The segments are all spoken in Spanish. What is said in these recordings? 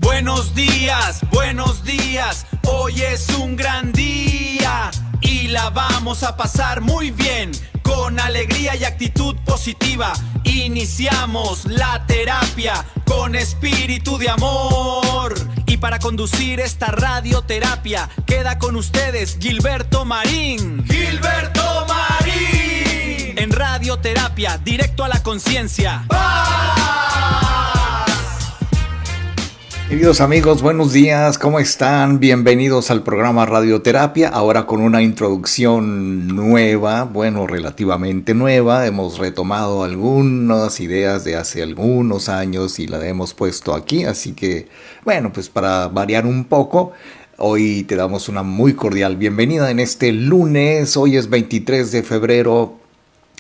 buenos días, hoy es un gran día y la vamos a pasar muy bien, con alegría y actitud positiva. Iniciamos la terapia con espíritu de amor. Y para conducir esta radioterapia, queda con ustedes Gilberto Marín. ¡Gilberto Marín! En radioterapia, directo a la conciencia. Queridos amigos, buenos días, ¿cómo están? Bienvenidos al programa Radioterapia, ahora con una introducción nueva, bueno, relativamente nueva. Hemos retomado algunas ideas de hace algunos años y la hemos puesto aquí, así que, bueno, pues para variar un poco, hoy te damos una muy cordial bienvenida en este lunes. Hoy es 23 de febrero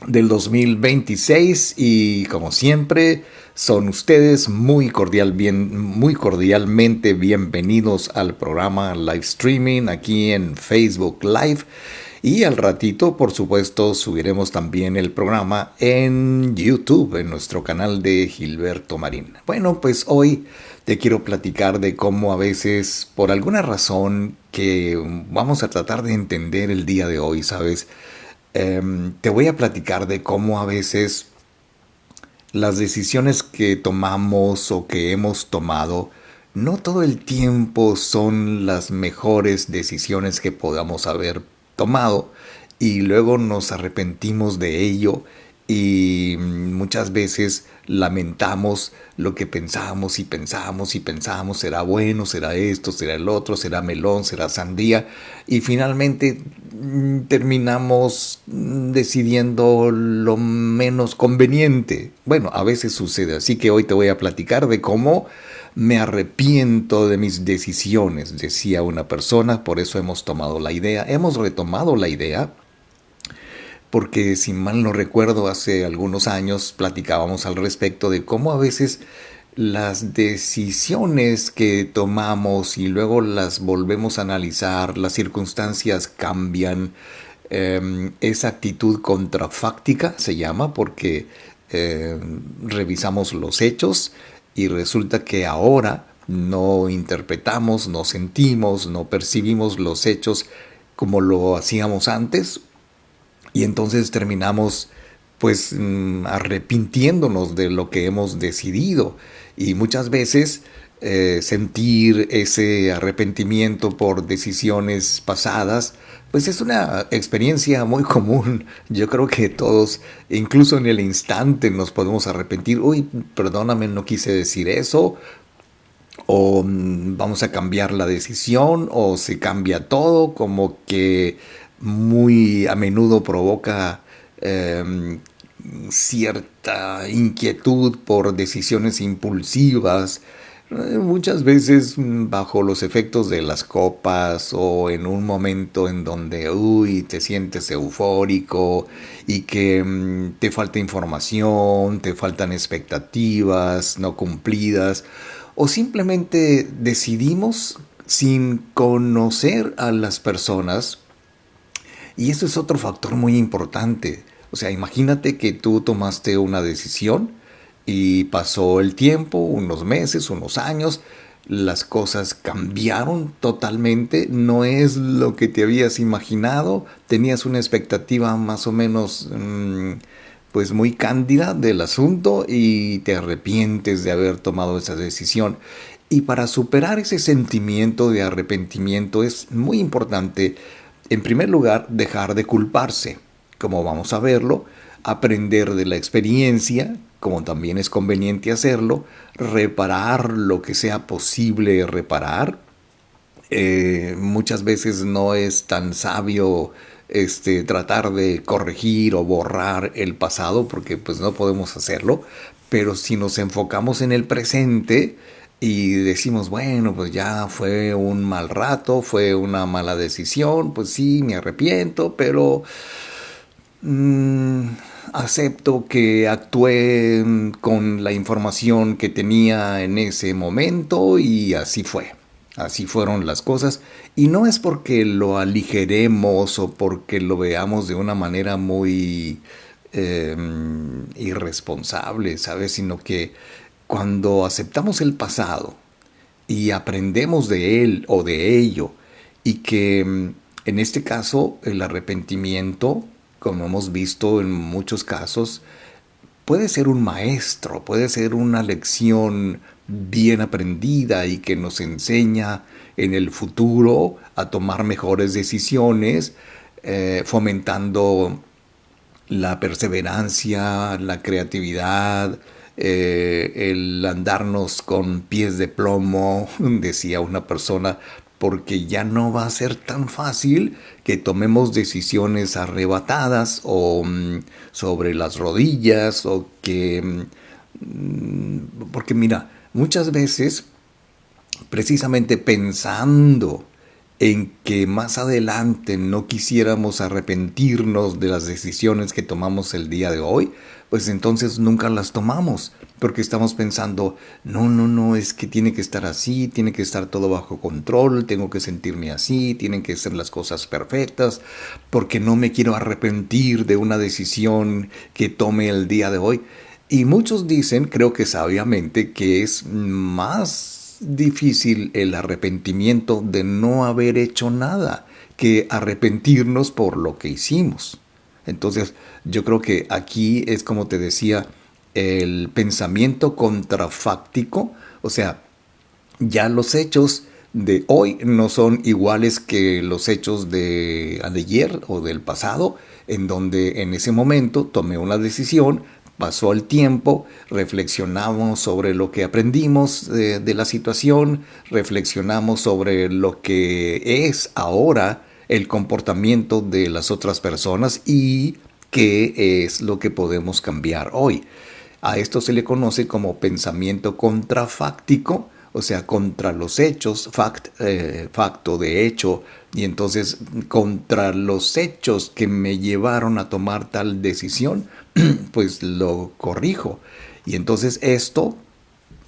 del 2026 y como siempre son ustedes muy cordialmente bienvenidos al programa live streaming aquí en Facebook Live, y al ratito por supuesto subiremos también el programa en YouTube, en nuestro canal de Gilberto Marín. Bueno, pues hoy te quiero platicar de cómo a veces, por alguna razón que vamos a tratar de entender el día de hoy, ¿sabes? Te voy a platicar de cómo a veces las decisiones que tomamos o que hemos tomado no todo el tiempo son las mejores decisiones que podamos haber tomado, y luego nos arrepentimos de ello y muchas veces lamentamos lo que pensamos y pensamos, será bueno, será esto, será el otro, será melón, será sandía, y finalmente terminamos decidiendo lo menos conveniente. Bueno, a veces sucede, así que hoy te voy a platicar de cómo me arrepiento de mis decisiones, decía una persona. Por eso hemos retomado la idea, porque si mal no recuerdo, hace algunos años platicábamos al respecto de cómo a veces las decisiones que tomamos y luego las volvemos a analizar, las circunstancias cambian. Esa actitud contrafáctica se llama, porque revisamos los hechos y resulta que ahora no interpretamos, no sentimos, no percibimos los hechos como lo hacíamos antes, y entonces terminamos pues arrepintiéndonos de lo que hemos decidido. Y muchas veces sentir ese arrepentimiento por decisiones pasadas pues es una experiencia muy común. Yo creo que todos, incluso en el instante, nos podemos arrepentir. Uy, perdóname, no quise decir eso, o vamos a cambiar la decisión, o se cambia todo, como que muy a menudo provoca cierta inquietud por decisiones impulsivas, muchas veces bajo los efectos de las copas, o en un momento en donde te sientes eufórico y que te falta información, te faltan expectativas no cumplidas, o simplemente decidimos sin conocer a las personas. Y eso es otro factor muy importante. O sea, imagínate que tú tomaste una decisión y pasó el tiempo, unos meses, unos años, las cosas cambiaron totalmente, no es lo que te habías imaginado, tenías una expectativa más o menos pues muy cándida del asunto y te arrepientes de haber tomado esa decisión. Y para superar ese sentimiento de arrepentimiento es muy importante, en primer lugar, dejar de culparse, como vamos a verlo, aprender de la experiencia, como también es conveniente hacerlo, reparar lo que sea posible reparar. Muchas veces no es tan sabio tratar de corregir o borrar el pasado, porque pues no podemos hacerlo, pero si nos enfocamos en el presente y decimos, bueno, pues ya fue un mal rato, fue una mala decisión, pues sí, me arrepiento, pero acepto que actué con la información que tenía en ese momento y así fue. Así fueron las cosas, y no es porque lo aligeremos o porque lo veamos de una manera muy irresponsable, ¿sabes? Sino que cuando aceptamos el pasado y aprendemos de él o de ello, y que en este caso el arrepentimiento, como hemos visto en muchos casos, puede ser un maestro, puede ser una lección bien aprendida y que nos enseña en el futuro a tomar mejores decisiones, fomentando la perseverancia, la creatividad, el andarnos con pies de plomo, decía una persona, porque ya no va a ser tan fácil que tomemos decisiones arrebatadas o sobre las rodillas o que... porque mira, muchas veces precisamente pensando en que más adelante no quisiéramos arrepentirnos de las decisiones que tomamos el día de hoy, pues entonces nunca las tomamos, porque estamos pensando, no, no, no, es que tiene que estar así, tiene que estar todo bajo control, tengo que sentirme así, tienen que ser las cosas perfectas, porque no me quiero arrepentir de una decisión que tome el día de hoy. Y muchos dicen, creo que sabiamente, que es más difícil el arrepentimiento de no haber hecho nada que arrepentirnos por lo que hicimos. Entonces, yo creo que aquí es como te decía, el pensamiento contrafáctico, o sea, ya los hechos de hoy no son iguales que los hechos de ayer o del pasado, en donde en ese momento tomé una decisión, pasó el tiempo, reflexionamos sobre lo que aprendimos de la situación, reflexionamos sobre lo que es ahora el comportamiento de las otras personas y qué es lo que podemos cambiar hoy. A esto se le conoce como pensamiento contrafáctico, o sea, contra los hechos, facto de hecho, y entonces contra los hechos que me llevaron a tomar tal decisión, pues lo corrijo. Y entonces esto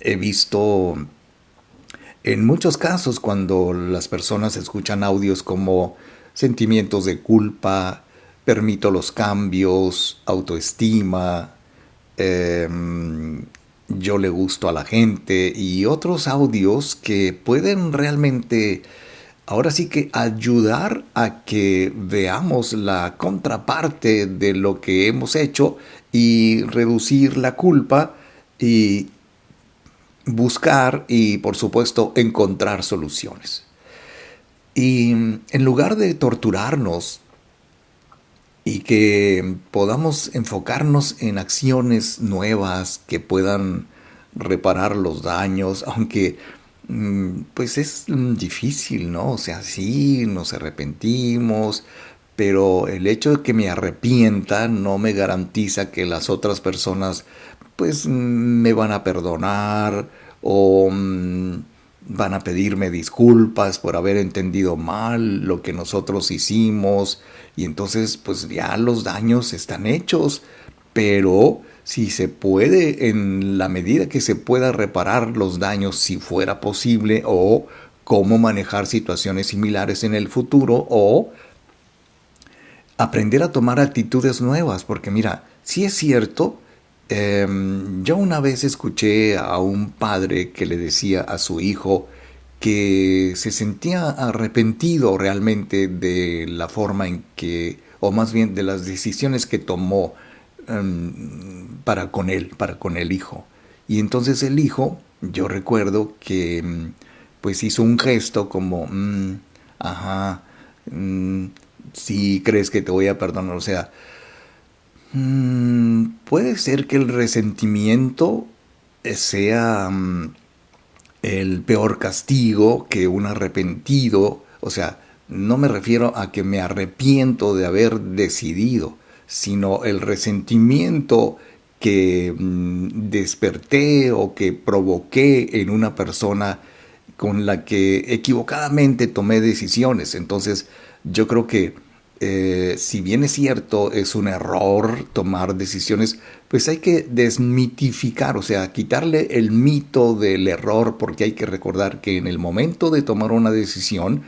he visto en muchos casos cuando las personas escuchan audios como sentimientos de culpa, permito los cambios, autoestima, eh, yo le gusto a la gente y otros audios que pueden realmente, ahora sí que ayudar a que veamos la contraparte de lo que hemos hecho y reducir la culpa y buscar y por supuesto encontrar soluciones. Y en lugar de torturarnos y que podamos enfocarnos en acciones nuevas que puedan reparar los daños, aunque pues es difícil, ¿no? O sea, sí, nos arrepentimos, pero el hecho de que me arrepienta no me garantiza que las otras personas pues me van a perdonar o van a pedirme disculpas por haber entendido mal lo que nosotros hicimos y entonces pues ya los daños están hechos, pero si se puede, en la medida que se pueda reparar los daños, si fuera posible, o cómo manejar situaciones similares en el futuro, o aprender a tomar actitudes nuevas, porque mira, si es cierto, yo una vez escuché a un padre que le decía a su hijo que se sentía arrepentido realmente de la forma en que, o más bien de las decisiones que tomó para con él, para con el hijo. Y entonces el hijo, yo recuerdo que pues hizo un gesto como, ajá, si crees que te voy a perdonar, o sea, puede ser que el resentimiento sea el peor castigo que un arrepentido, o sea, no me refiero a que me arrepiento de haber decidido, sino el resentimiento que desperté o que provoqué en una persona con la que equivocadamente tomé decisiones. Entonces, yo creo que si bien es cierto, es un error tomar decisiones, pues hay que desmitificar, o sea, quitarle el mito del error, porque hay que recordar que en el momento de tomar una decisión,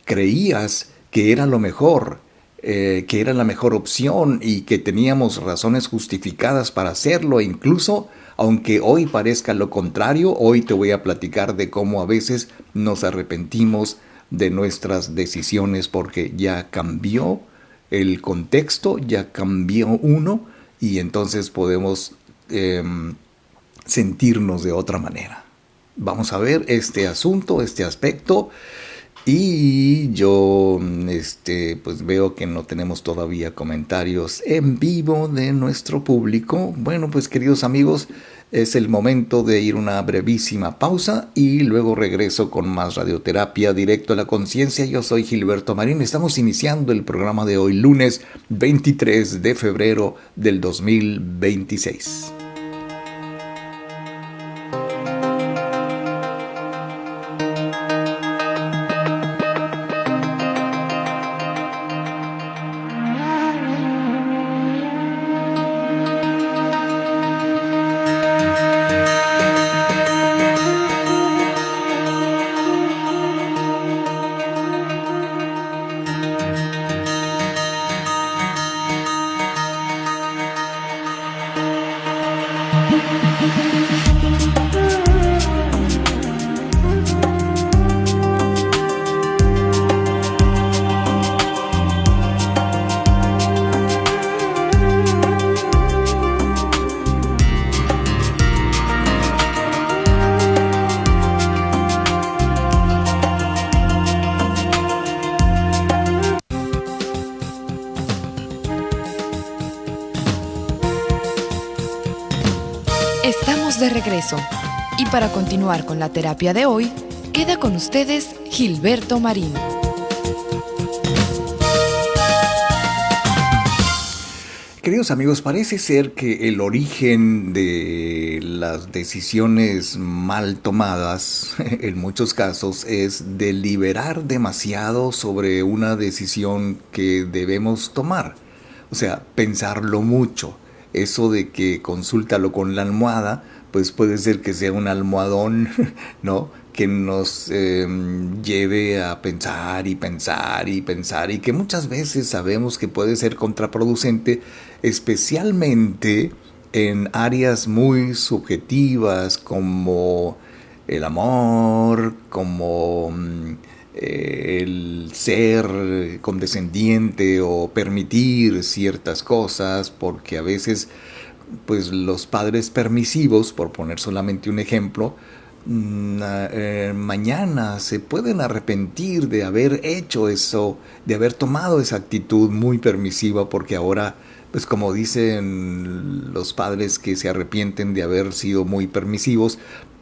creías que era lo mejor, que era la mejor opción y que teníamos razones justificadas para hacerlo, e incluso Aunque hoy parezca lo contrario, hoy te voy a platicar de cómo a veces nos arrepentimos de nuestras decisiones porque ya cambió el contexto, ya cambió uno y entonces podemos sentirnos de otra manera. Vamos a ver este asunto, este aspecto. Y yo pues veo que no tenemos todavía comentarios en vivo de nuestro público. Bueno, pues queridos amigos, es el momento de ir una brevísima pausa y luego regreso con más radioterapia directo a la conciencia. Yo soy Gilberto Marín. Estamos iniciando el programa de hoy, lunes 23 de febrero del 2026. Estamos de regreso y para continuar con la terapia de hoy, queda con ustedes Gilberto Marín. Queridos amigos, parece ser que el origen de las decisiones mal tomadas, en muchos casos, es deliberar demasiado sobre una decisión que debemos tomar. O sea, pensarlo mucho. Eso de que consúltalo con la almohada, pues puede ser que sea un almohadón, ¿no? Que nos lleve a pensar y pensar y pensar y que muchas veces sabemos que puede ser contraproducente, especialmente en áreas muy subjetivas como el amor, como el ser condescendiente o permitir ciertas cosas, porque a veces pues los padres permisivos, por poner solamente un ejemplo, mañana se pueden arrepentir de haber hecho eso, de haber tomado esa actitud muy permisiva, porque ahora, pues como dicen los padres que se arrepienten de haber sido muy permisivos,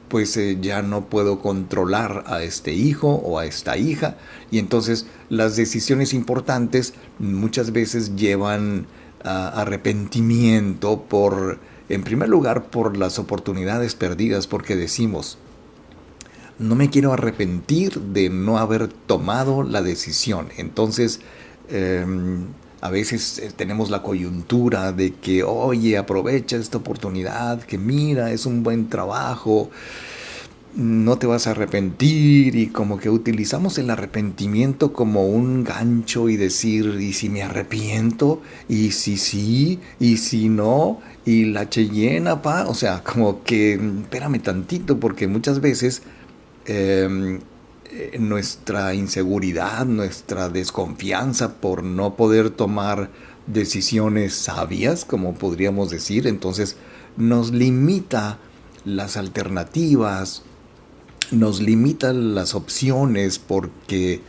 pues ya no puedo controlar a este hijo o a esta hija, y entonces las decisiones importantes muchas veces llevan a arrepentimiento por, en primer lugar, por las oportunidades perdidas, porque decimos, no me quiero arrepentir de no haber tomado la decisión. Entonces, a veces tenemos la coyuntura de que, oye, aprovecha esta oportunidad, que mira, es un buen trabajo, no te vas a arrepentir, y como que utilizamos el arrepentimiento como un gancho y decir, ¿y si me arrepiento? ¿Y si sí? ¿Y si no? ¿Y la Cheyenne, pa? O sea, como que, espérame tantito, porque muchas veces nuestra inseguridad, nuestra desconfianza por no poder tomar decisiones sabias, como podríamos decir, entonces nos limita las alternativas, nos limitan las opciones, porque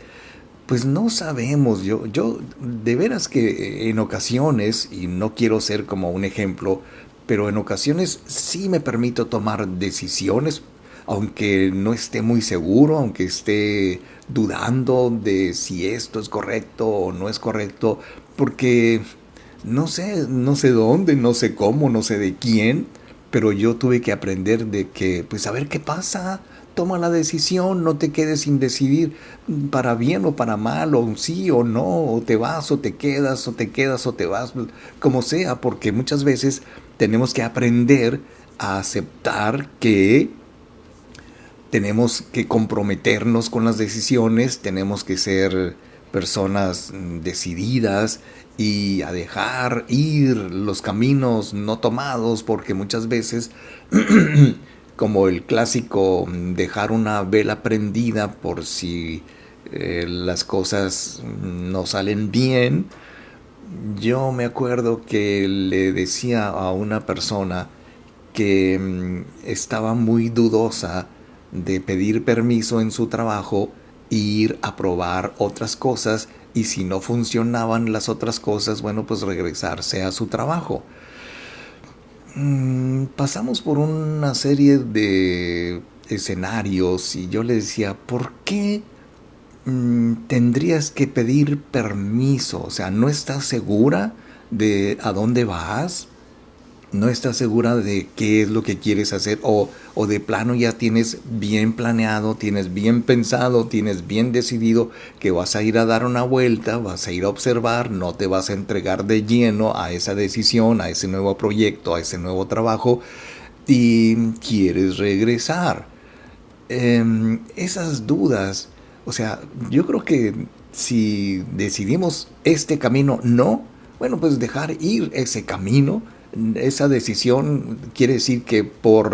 pues no sabemos. Yo de veras que en ocasiones, y no quiero ser como un ejemplo, pero en ocasiones sí me permito tomar decisiones, aunque no esté muy seguro, aunque esté dudando de si esto es correcto o no es correcto, porque no sé dónde, no sé cómo, no sé de quién, pero yo tuve que aprender de que, pues a ver qué pasa. Toma la decisión, no te quedes sin decidir, para bien o para mal, o sí o no, o te vas o te quedas, o te quedas o te vas, como sea, porque muchas veces tenemos que aprender a aceptar que tenemos que comprometernos con las decisiones, tenemos que ser personas decididas y a dejar ir los caminos no tomados, porque muchas veces, como el clásico, dejar una vela prendida por si las cosas no salen bien. Yo me acuerdo que le decía a una persona que estaba muy dudosa de pedir permiso en su trabajo e ir a probar otras cosas, y si no funcionaban las otras cosas, bueno, pues regresarse a su trabajo. Pasamos por una serie de escenarios y yo le decía, ¿por qué tendrías que pedir permiso? O sea, ¿no estás segura de a dónde vas? ¿No estás segura de qué es lo que quieres hacer? O de plano ya tienes bien planeado, tienes bien pensado, tienes bien decidido que vas a ir a dar una vuelta, vas a ir a observar, no te vas a entregar de lleno a esa decisión, a ese nuevo proyecto, a ese nuevo trabajo, y quieres regresar. Esas dudas, o sea, yo creo que si decidimos este camino no, bueno, pues dejar ir ese camino. Esa decisión quiere decir que por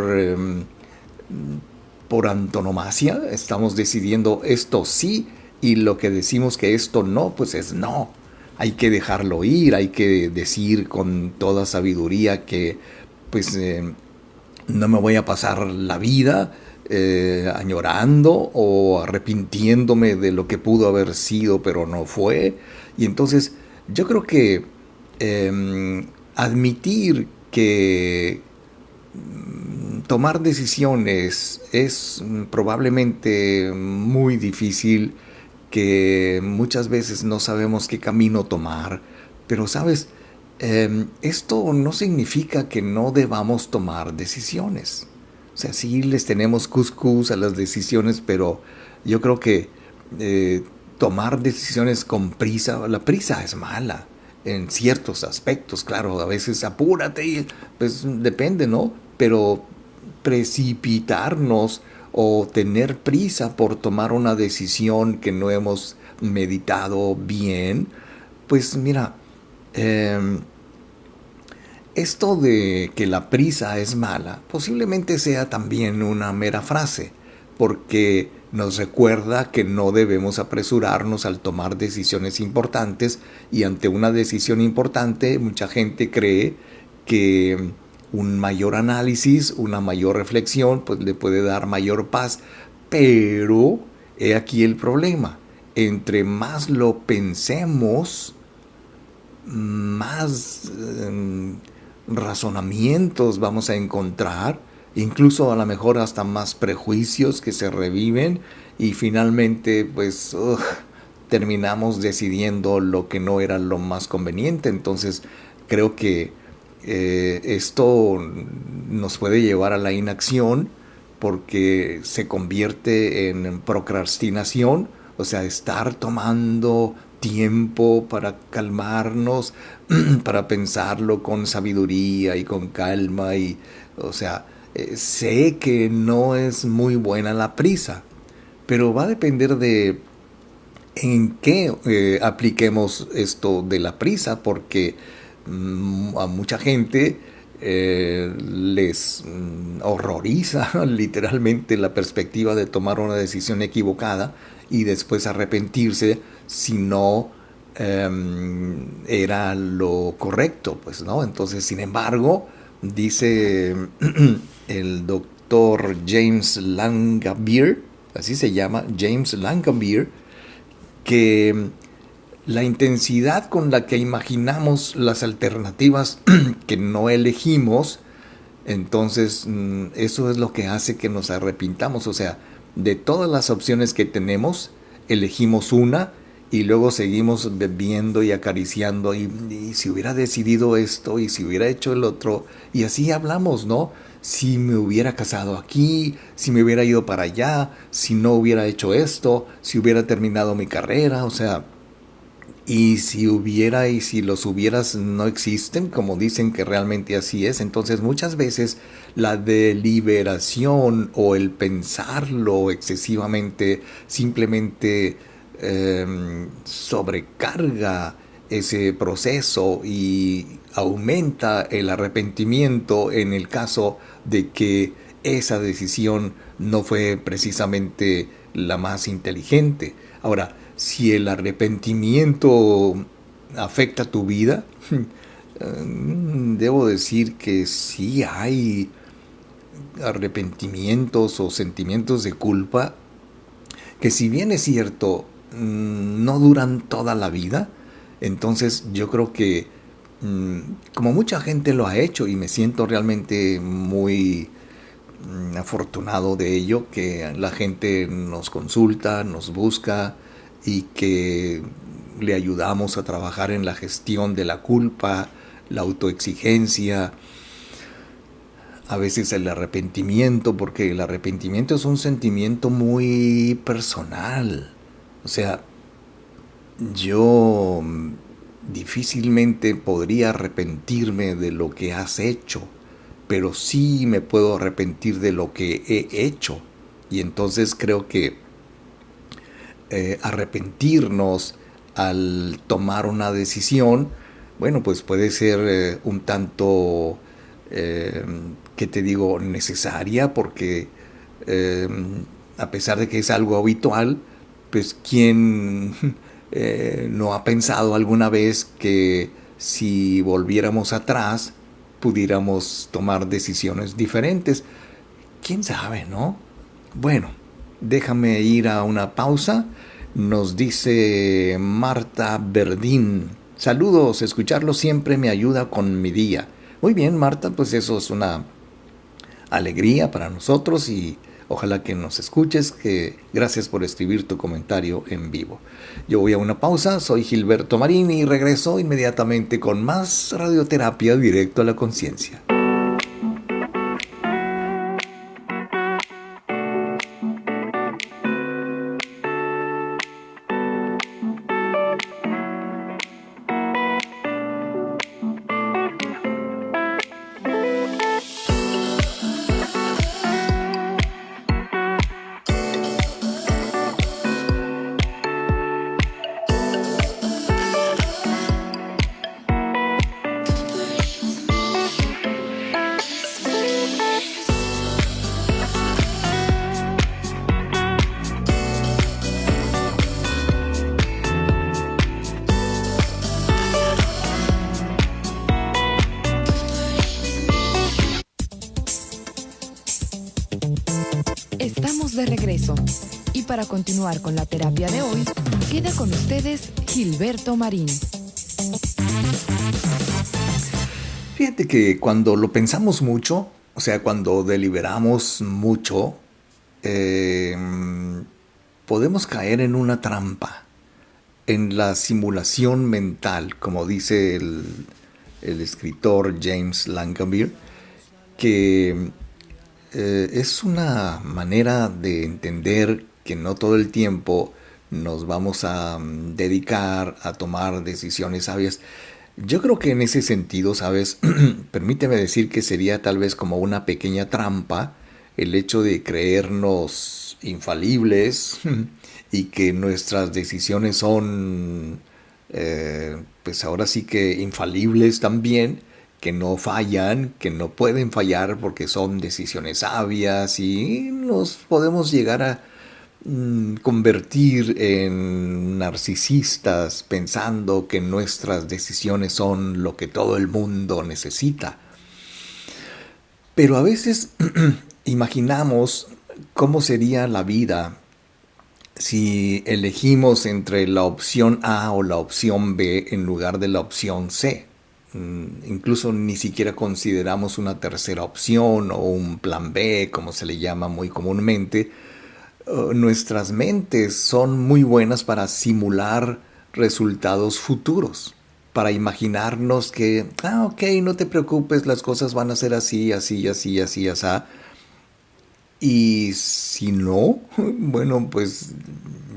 antonomasia estamos decidiendo esto sí, y lo que decimos que esto no, pues es no. Hay que dejarlo ir, hay que decir con toda sabiduría que pues no me voy a pasar la vida añorando o arrepintiéndome de lo que pudo haber sido pero no fue. Y entonces yo creo que admitir que tomar decisiones es probablemente muy difícil, que muchas veces no sabemos qué camino tomar, pero sabes, esto no significa que no debamos tomar decisiones. O sea, sí les tenemos cuscús a las decisiones, pero yo creo que tomar decisiones con prisa, la prisa es mala en ciertos aspectos, claro, a veces apúrate y pues depende, ¿no? Pero precipitarnos o tener prisa por tomar una decisión que no hemos meditado bien, pues mira, esto de que la prisa es mala posiblemente sea también una mera frase, porque nos recuerda que no debemos apresurarnos al tomar decisiones importantes, y ante una decisión importante mucha gente cree que un mayor análisis, una mayor reflexión, pues le puede dar mayor paz. Pero he aquí el problema: entre más lo pensemos, más razonamientos vamos a encontrar, incluso a lo mejor hasta más prejuicios que se reviven, y finalmente pues terminamos decidiendo lo que no era lo más conveniente. Entonces creo que esto nos puede llevar a la inacción, porque se convierte en procrastinación, o sea, estar tomando tiempo para calmarnos, para pensarlo con sabiduría y con calma, y o sea, sé que no es muy buena la prisa, pero va a depender de en qué apliquemos esto de la prisa, porque a mucha gente les horroriza literalmente la perspectiva de tomar una decisión equivocada y después arrepentirse si no era lo correcto, pues, ¿no? Entonces, sin embargo, dice el doctor James Langmuir, así se llama, James Langmuir, que la intensidad con la que imaginamos las alternativas que no elegimos, entonces eso es lo que hace que nos arrepintamos. O sea, de todas las opciones que tenemos, elegimos una y luego seguimos bebiendo y acariciando, y si hubiera decidido esto, y si hubiera hecho el otro, y así hablamos, ¿no? Si me hubiera casado aquí, si me hubiera ido para allá, si no hubiera hecho esto, si hubiera terminado mi carrera, o sea, y si hubiera y si los hubieras no existen, como dicen que realmente así es. Entonces muchas veces la deliberación o el pensarlo excesivamente simplemente sobrecarga ese proceso y aumenta el arrepentimiento en el caso de que esa decisión no fue precisamente la más inteligente. Ahora, si el arrepentimiento afecta tu vida, debo decir que sí hay arrepentimientos o sentimientos de culpa que, si bien es cierto, no duran toda la vida. Entonces yo creo que como mucha gente lo ha hecho, y me siento realmente muy afortunado de ello, que la gente nos consulta, nos busca y que le ayudamos a trabajar en la gestión de la culpa, la autoexigencia, a veces el arrepentimiento, porque el arrepentimiento es un sentimiento muy personal. O sea, yo difícilmente podría arrepentirme de lo que has hecho, pero sí me puedo arrepentir de lo que he hecho. Y entonces creo que arrepentirnos al tomar una decisión, bueno, pues puede ser un tanto, ¿qué te digo?, necesaria, porque a pesar de que es algo habitual, pues ¿quién no ha pensado alguna vez que si volviéramos atrás pudiéramos tomar decisiones diferentes? ¿Quién sabe, no? Bueno, déjame ir a una pausa. Nos dice Marta Verdín: saludos, escucharlo siempre me ayuda con mi día. Muy bien, Marta, pues eso es una alegría para nosotros y ojalá que nos escuches, que gracias por escribir tu comentario en vivo. Yo voy a una pausa, soy Gilberto Marín y regreso inmediatamente con más radioterapia directo a la conciencia. Estamos de regreso y para continuar con la terapia de hoy, queda con ustedes Gilberto Marín. Fíjate que cuando lo pensamos mucho, o sea, cuando deliberamos mucho, podemos caer en una trampa, en la simulación mental, como dice el escritor James Langmuir, que es una manera de entender que no todo el tiempo nos vamos a dedicar a tomar decisiones sabias. Yo creo que en ese sentido, ¿sabes? Permíteme decir que sería tal vez como una pequeña trampa el hecho de creernos infalibles y que nuestras decisiones son, pues ahora sí que infalibles también, que no fallan, que no pueden fallar porque son decisiones sabias, y nos podemos llegar a convertir en narcisistas pensando que nuestras decisiones son lo que todo el mundo necesita. Pero a veces imaginamos cómo sería la vida si elegimos entre la opción A o la opción B en lugar de la opción C. Incluso ni siquiera consideramos una tercera opción o un plan B, como se le llama muy comúnmente. Nuestras mentes son muy buenas para simular resultados futuros, para imaginarnos que, ok, no te preocupes, las cosas van a ser así, así, así, así, así. Y si no, bueno, pues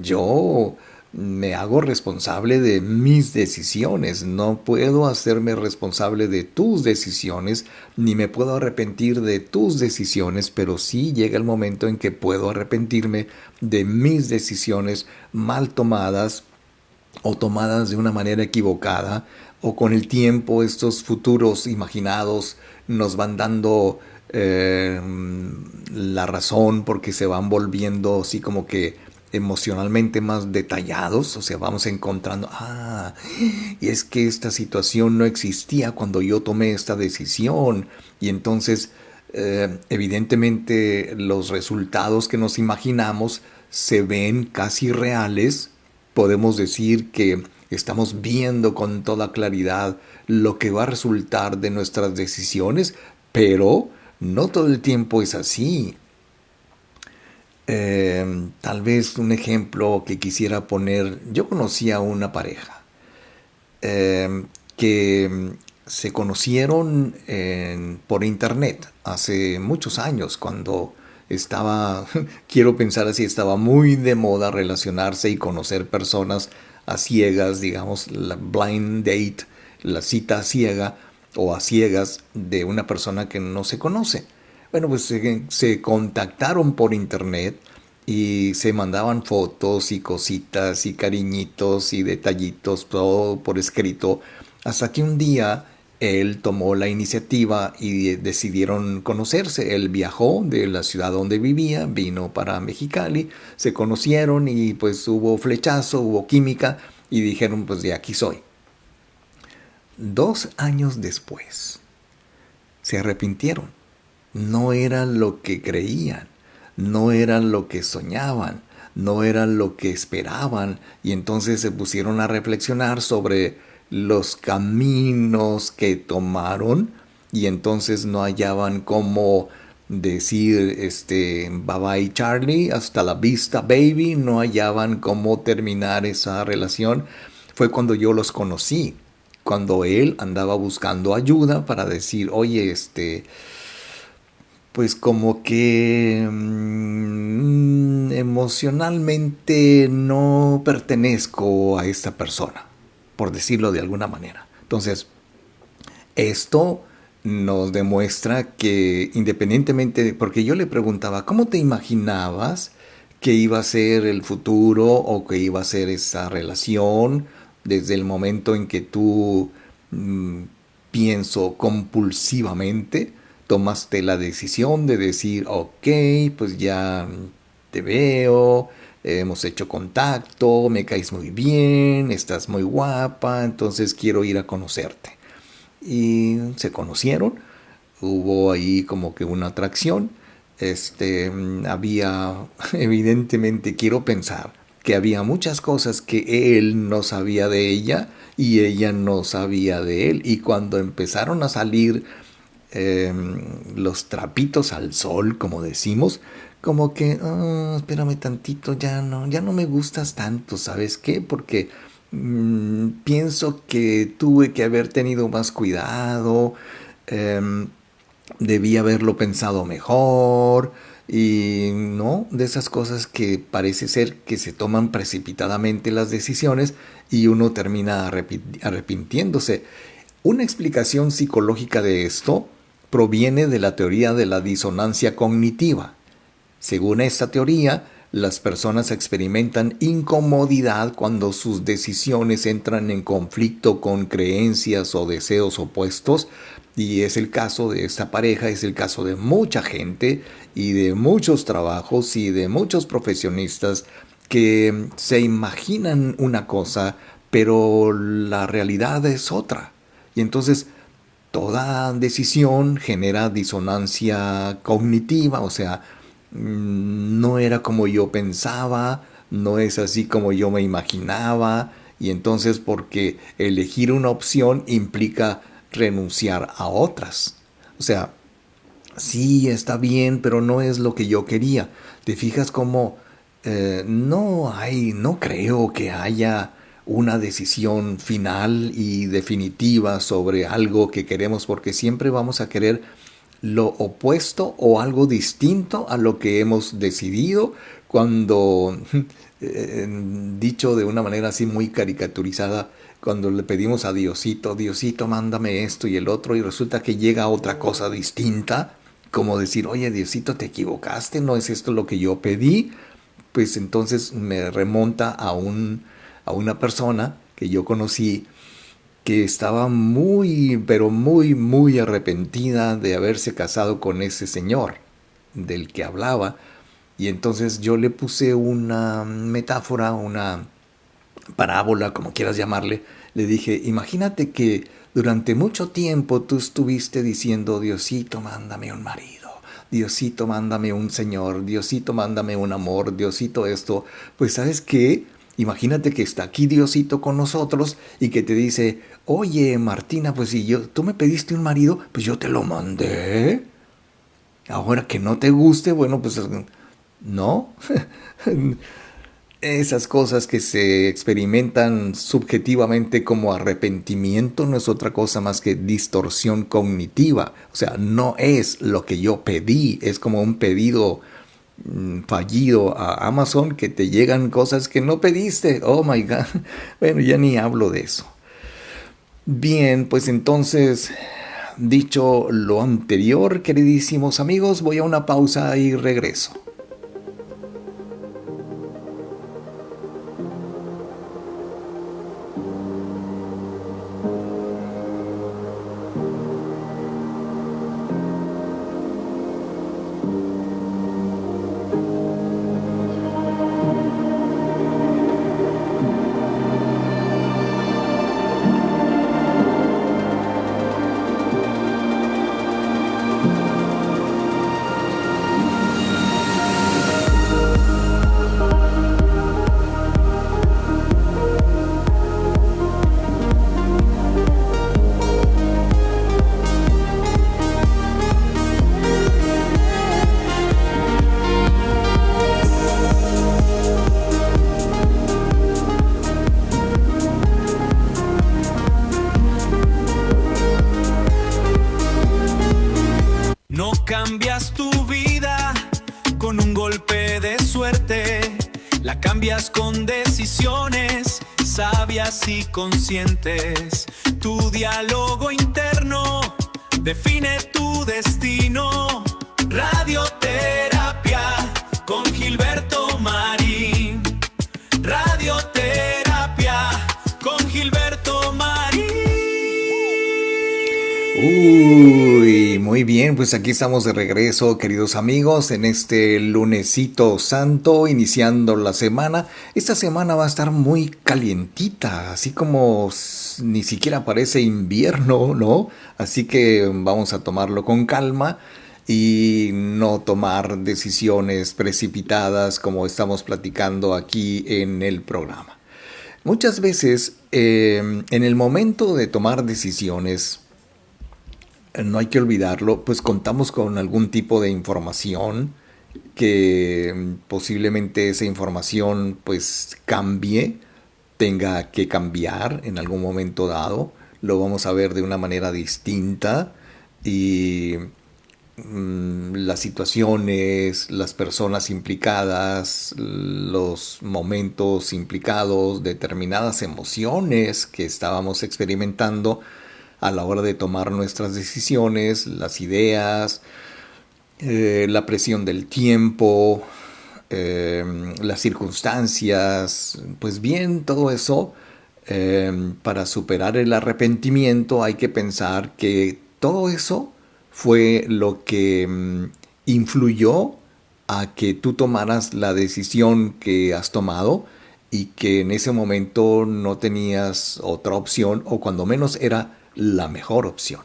yo me hago responsable de mis decisiones. No puedo hacerme responsable de tus decisiones, ni me puedo arrepentir de tus decisiones, pero sí llega el momento en que puedo arrepentirme de mis decisiones mal tomadas o tomadas de una manera equivocada, o con el tiempo estos futuros imaginados nos van dando la razón, porque se van volviendo así como que emocionalmente más detallados. O sea, vamos encontrando, y es que esta situación no existía cuando yo tomé esta decisión, y entonces evidentemente los resultados que nos imaginamos se ven casi reales. Podemos decir que estamos viendo con toda claridad lo que va a resultar de nuestras decisiones, pero no todo el tiempo es así. Tal vez un ejemplo que quisiera poner: yo conocí a una pareja que se conocieron por internet hace muchos años, cuando estaba, quiero pensar así, estaba muy de moda relacionarse y conocer personas a ciegas, digamos, la blind date, la cita ciega o a ciegas de una persona que no se conoce. Bueno, pues se contactaron por internet y se mandaban fotos y cositas y cariñitos y detallitos, todo por escrito, hasta que un día él tomó la iniciativa y decidieron conocerse. Él viajó de la ciudad donde vivía, vino para Mexicali, se conocieron y pues hubo flechazo, hubo química y dijeron: pues de aquí soy. 2 años después se arrepintieron. No era lo que creían, no era lo que soñaban, no era lo que esperaban, y entonces se pusieron a reflexionar sobre los caminos que tomaron, y entonces no hallaban cómo decir bye bye Charlie, hasta la vista baby. No hallaban cómo terminar esa relación. Fue cuando yo los conocí, cuando él andaba buscando ayuda para decir: oye, pues como que emocionalmente no pertenezco a esta persona, por decirlo de alguna manera. Entonces, esto nos demuestra que independientemente, porque yo le preguntaba: ¿cómo te imaginabas que iba a ser el futuro o que iba a ser esa relación desde el momento en que tú, pienso compulsivamente, tomaste la decisión de decir: ok, pues ya te veo, hemos hecho contacto, me caes muy bien, estás muy guapa, entonces quiero ir a conocerte? Y se conocieron, hubo ahí como que una atracción. Había, evidentemente, quiero pensar que había muchas cosas que él no sabía de ella y ella no sabía de él. Y cuando empezaron a salir los trapitos al sol, como decimos, como que: espérame tantito, ya no me gustas tanto, ¿sabes qué? Porque pienso que tuve que haber tenido más cuidado, debí haberlo pensado mejor. Y no, de esas cosas que parece ser que se toman precipitadamente las decisiones y uno termina arrepintiéndose. Una explicación psicológica de esto proviene de la teoría de la disonancia cognitiva. Según esta teoría, las personas experimentan incomodidad cuando sus decisiones entran en conflicto con creencias o deseos opuestos, y es el caso de esta pareja, es el caso de mucha gente y de muchos trabajos y de muchos profesionistas que se imaginan una cosa, pero la realidad es otra. Y entonces toda decisión genera disonancia cognitiva, o sea, no era como yo pensaba, no es así como yo me imaginaba, y entonces porque elegir una opción implica renunciar a otras. O sea, sí está bien, pero no es lo que yo quería. ¿Te fijas cómo no creo que haya una decisión final y definitiva sobre algo que queremos, porque siempre vamos a querer lo opuesto o algo distinto a lo que hemos decidido, cuando dicho de una manera así muy caricaturizada, cuando le pedimos a Diosito, Diosito, mándame esto y el otro, y resulta que llega otra cosa distinta, como decir, oye, Diosito, te equivocaste, no es esto lo que yo pedí. Pues entonces me remonta a una persona que yo conocí que estaba muy, pero muy, muy arrepentida de haberse casado con ese señor del que hablaba. Y entonces yo le puse una metáfora, una parábola, como quieras llamarle. Le dije, imagínate que durante mucho tiempo tú estuviste diciendo, Diosito, mándame un marido. Diosito, mándame un señor. Diosito, mándame un amor. Diosito, esto. Pues ¿sabes qué? Imagínate que está aquí Diosito con nosotros y que te dice, oye, Martina, pues si tú me pediste un marido, pues yo te lo mandé. Ahora que no te guste, bueno, pues no. Esas cosas que se experimentan subjetivamente como arrepentimiento no es otra cosa más que distorsión cognitiva. O sea, no es lo que yo pedí, es como un pedido fallido a Amazon que te llegan cosas que no pediste. Oh my God. Bueno, ya ni hablo de eso. Bien, pues entonces, dicho lo anterior, queridísimos amigos, voy a una pausa y regreso. No cambias tu vida con un golpe de suerte, la cambias con decisiones sabias y conscientes. Tu diálogo interno define tu destino. Radioterapia con Gilberto Marín. Radioterapia con Gilberto Marín. Uy, muy bien, pues aquí estamos de regreso, queridos amigos, en este lunesito santo, iniciando la semana. Esta semana va a estar muy calientita, así como ni siquiera parece invierno, ¿no? Así que vamos a tomarlo con calma y no tomar decisiones precipitadas como estamos platicando aquí en el programa. Muchas veces, en el momento de tomar decisiones, no hay que olvidarlo, pues contamos con algún tipo de información que posiblemente esa información pues cambie, tenga que cambiar en algún momento dado, lo vamos a ver de una manera distinta y las situaciones, las personas implicadas, los momentos implicados, determinadas emociones que estábamos experimentando a la hora de tomar nuestras decisiones, las ideas, la presión del tiempo, las circunstancias, pues bien, todo eso, para superar el arrepentimiento hay que pensar que todo eso fue lo que influyó a que tú tomaras la decisión que has tomado y que en ese momento no tenías otra opción o cuando menos era la mejor opción.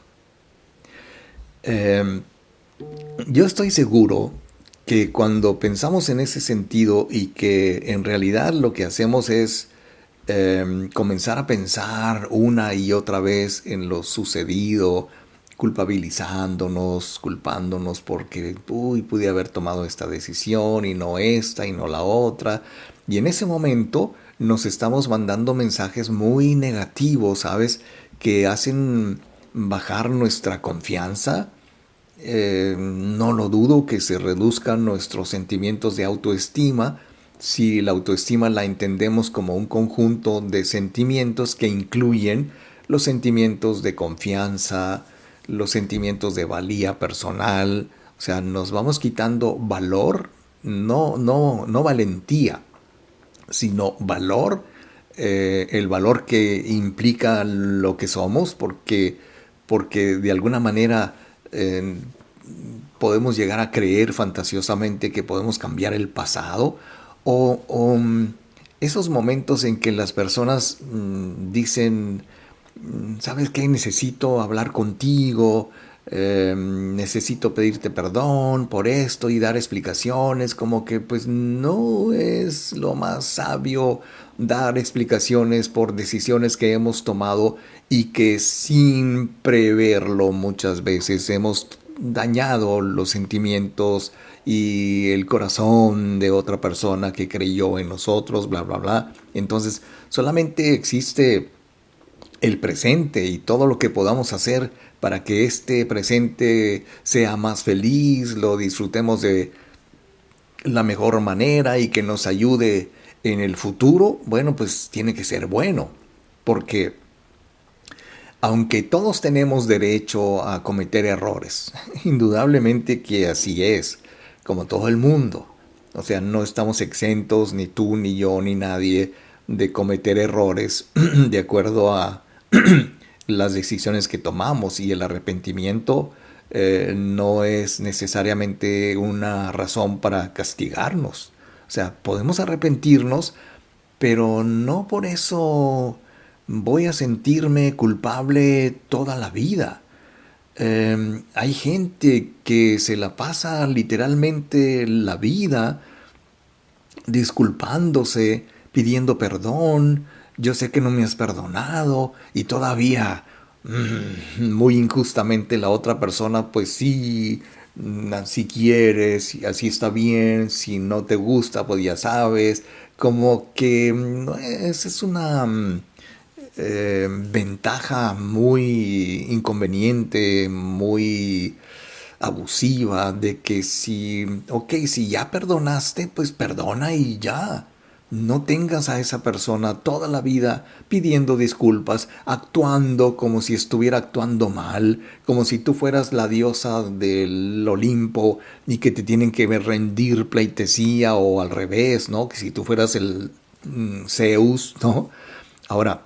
Yo estoy seguro que cuando pensamos en ese sentido y que en realidad lo que hacemos es comenzar a pensar una y otra vez en lo sucedido, culpabilizándonos, culpándonos porque pude haber tomado esta decisión y no esta y no la otra, y en ese momento nos estamos mandando mensajes muy negativos, ¿sabes?, que hacen bajar nuestra confianza. No lo dudo que se reduzcan nuestros sentimientos de autoestima si la autoestima la entendemos como un conjunto de sentimientos que incluyen los sentimientos de confianza, los sentimientos de valía personal, o sea, nos vamos quitando valor, no valentía, sino valor, el valor que implica lo que somos, porque de alguna manera podemos llegar a creer fantasiosamente que podemos cambiar el pasado o esos momentos en que las personas dicen, ¿sabes qué? Necesito hablar contigo, necesito pedirte perdón por esto y dar explicaciones, como que pues no es lo más sabio dar explicaciones por decisiones que hemos tomado y que sin preverlo muchas veces hemos dañado los sentimientos y el corazón de otra persona que creyó en nosotros, bla, bla, bla. Entonces, solamente existe el presente y todo lo que podamos hacer para que este presente sea más feliz, lo disfrutemos de la mejor manera y que nos ayude en el futuro, bueno, pues tiene que ser bueno, porque aunque todos tenemos derecho a cometer errores, indudablemente que así es, como todo el mundo. O sea, no estamos exentos, ni tú, ni yo, ni nadie, de cometer errores de acuerdo a las decisiones que tomamos. Y el arrepentimiento no es necesariamente una razón para castigarnos. O sea, podemos arrepentirnos, pero no por eso voy a sentirme culpable toda la vida. Hay gente que se la pasa literalmente la vida disculpándose, pidiendo perdón. Yo sé que no me has perdonado y todavía muy injustamente la otra persona, pues sí, si quieres, así está bien, si no te gusta, pues ya sabes, como que esa es una ventaja muy inconveniente, muy abusiva, de que si, ok, si ya perdonaste, pues perdona y ya. No tengas a esa persona toda la vida pidiendo disculpas, actuando como si estuviera actuando mal, como si tú fueras la diosa del Olimpo y que te tienen que rendir pleitesía o al revés, ¿no? Que si tú fueras el Zeus, ¿no? Ahora,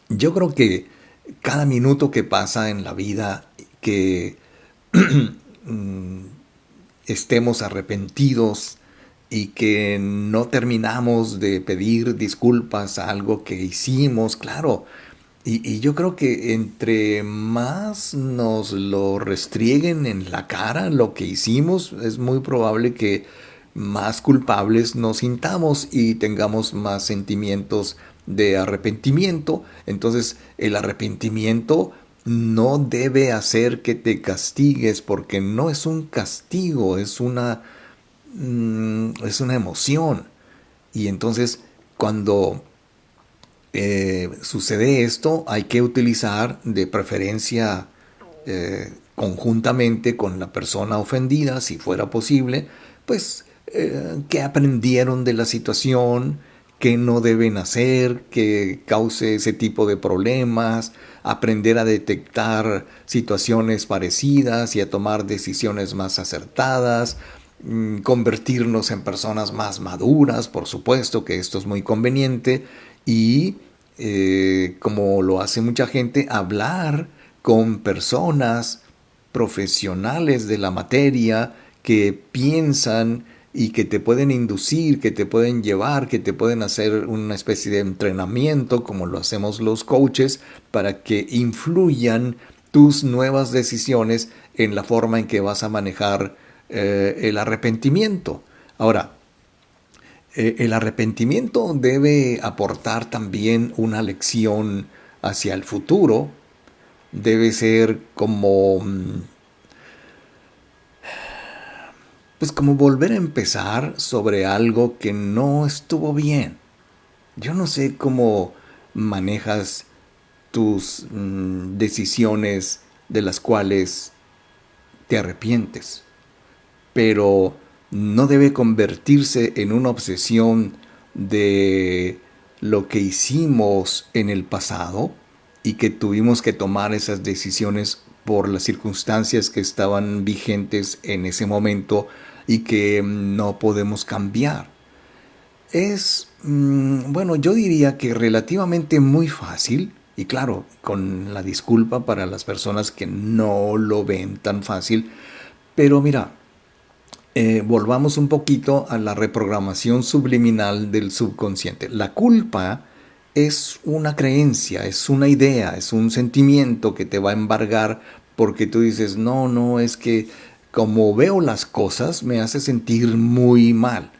yo creo que cada minuto que pasa en la vida que estemos arrepentidos y que no terminamos de pedir disculpas a algo que hicimos, claro. Y yo creo que entre más nos lo restrieguen en la cara lo que hicimos, es muy probable que más culpables nos sintamos y tengamos más sentimientos de arrepentimiento. Entonces, el arrepentimiento no debe hacer que te castigues, porque no es un castigo, es una emoción. Y entonces, cuando sucede esto, hay que utilizar de preferencia conjuntamente con la persona ofendida, si fuera posible, pues qué aprendieron de la situación, qué no deben hacer, que cause ese tipo de problemas, aprender a detectar situaciones parecidas y a tomar decisiones más acertadas, convertirnos en personas más maduras, por supuesto que esto es muy conveniente, y como lo hace mucha gente, hablar con personas profesionales de la materia que piensan y que te pueden inducir, que te pueden llevar, que te pueden hacer una especie de entrenamiento, como lo hacemos los coaches, para que influyan tus nuevas decisiones en la forma en que vas a manejar el arrepentimiento. Ahora, el arrepentimiento debe aportar también una lección hacia el futuro. Debe ser como, pues como volver a empezar sobre algo que no estuvo bien. Yo no sé cómo manejas tus decisiones de las cuales te arrepientes, pero no debe convertirse en una obsesión de lo que hicimos en el pasado y que tuvimos que tomar esas decisiones por las circunstancias que estaban vigentes en ese momento y que no podemos cambiar. Es, bueno, yo diría que relativamente muy fácil, y claro, con la disculpa para las personas que no lo ven tan fácil, pero mira, volvamos un poquito a la reprogramación subliminal del subconsciente. La culpa es una creencia, es una idea, es un sentimiento que te va a embargar porque tú dices, no, no, es que como veo las cosas me hace sentir muy mal.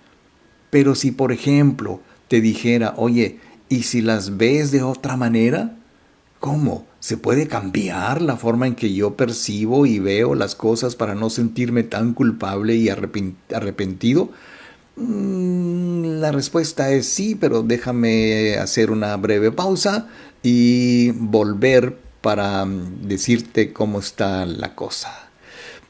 Pero si, por ejemplo, te dijera, oye, ¿y si las ves de otra manera? ¿Cómo? ¿Se puede cambiar la forma en que yo percibo y veo las cosas para no sentirme tan culpable y arrepentido? La respuesta es sí, pero déjame hacer una breve pausa y volver para decirte cómo está la cosa.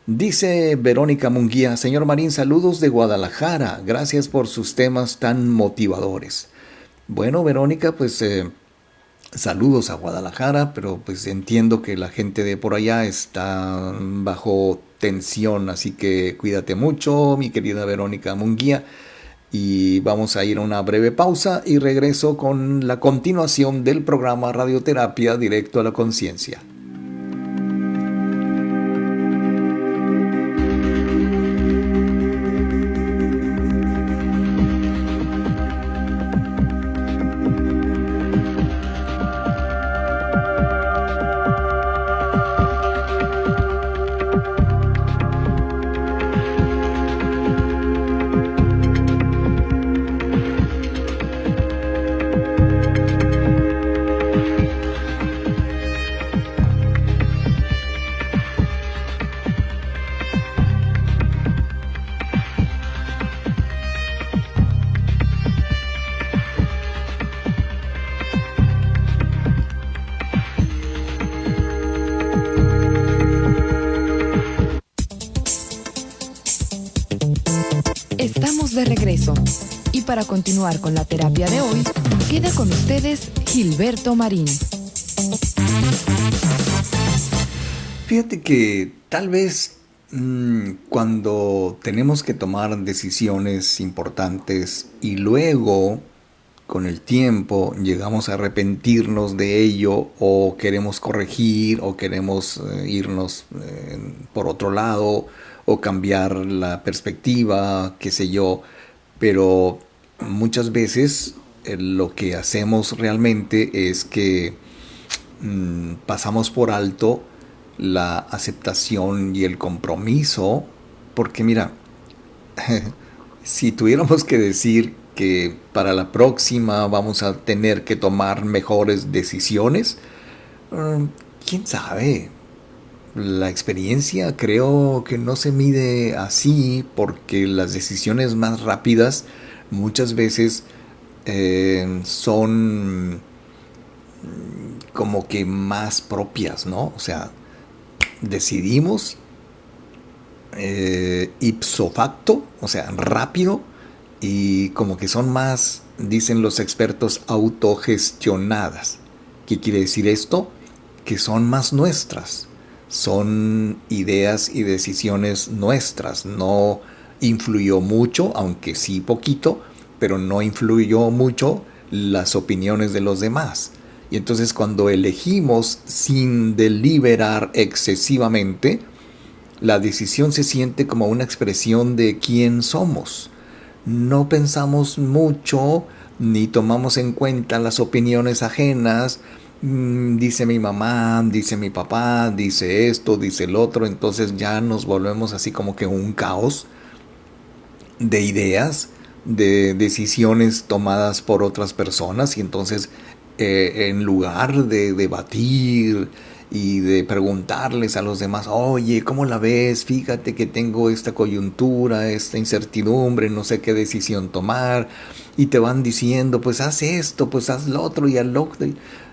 Dice Verónica Munguía, señor Marín, saludos de Guadalajara, gracias por sus temas tan motivadores. Bueno, Verónica, pues saludos a Guadalajara, pero pues entiendo que la gente de por allá está bajo tensión, así que cuídate mucho, mi querida Verónica Munguía. Y vamos a ir a una breve pausa y regreso con la continuación del programa Radioterapia Directo a la Conciencia. Estamos de regreso y para continuar con la terapia de hoy, queda con ustedes Gilberto Marín. Fíjate que tal vez cuando tenemos que tomar decisiones importantes y luego con el tiempo llegamos a arrepentirnos de ello o queremos corregir o queremos irnos por otro lado o cambiar la perspectiva, qué sé yo, pero muchas veces lo que hacemos realmente es que pasamos por alto la aceptación y el compromiso, porque mira, si tuviéramos que decir que para la próxima vamos a tener que tomar mejores decisiones, quién sabe. La experiencia creo que no se mide así porque las decisiones más rápidas muchas veces son como que más propias, ¿no? O sea, decidimos ipso facto, o sea, rápido, y como que son más, dicen los expertos, autogestionadas. ¿Qué quiere decir esto? Que son más nuestras. Son ideas y decisiones nuestras. No influyó mucho, aunque sí poquito, pero no influyó mucho las opiniones de los demás. Y entonces cuando elegimos sin deliberar excesivamente, la decisión se siente como una expresión de quién somos. No pensamos mucho ni tomamos en cuenta las opiniones ajenas. Dice mi mamá, dice mi papá, dice esto, dice el otro, entonces ya nos volvemos así como que un caos de ideas, de decisiones tomadas por otras personas, y entonces en lugar de debatir y de preguntarles a los demás, oye, ¿cómo la ves? Fíjate que tengo esta coyuntura, esta incertidumbre, no sé qué decisión tomar, y te van diciendo, pues haz esto, pues haz lo otro y haz lo otro.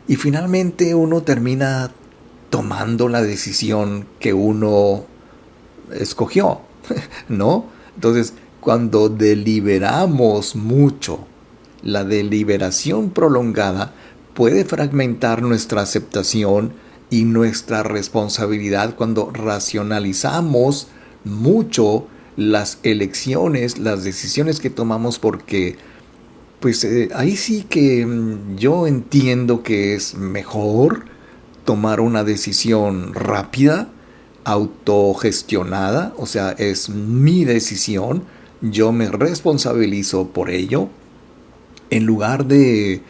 Y finalmente uno termina tomando la decisión que uno escogió, ¿no? Entonces, cuando deliberamos mucho. La deliberación prolongada puede fragmentar nuestra aceptación y nuestra responsabilidad cuando racionalizamos mucho las elecciones, las decisiones que tomamos, porque pues ahí sí que yo entiendo que es mejor tomar una decisión rápida, autogestionada, o sea, es mi decisión, yo me responsabilizo por ello, en lugar de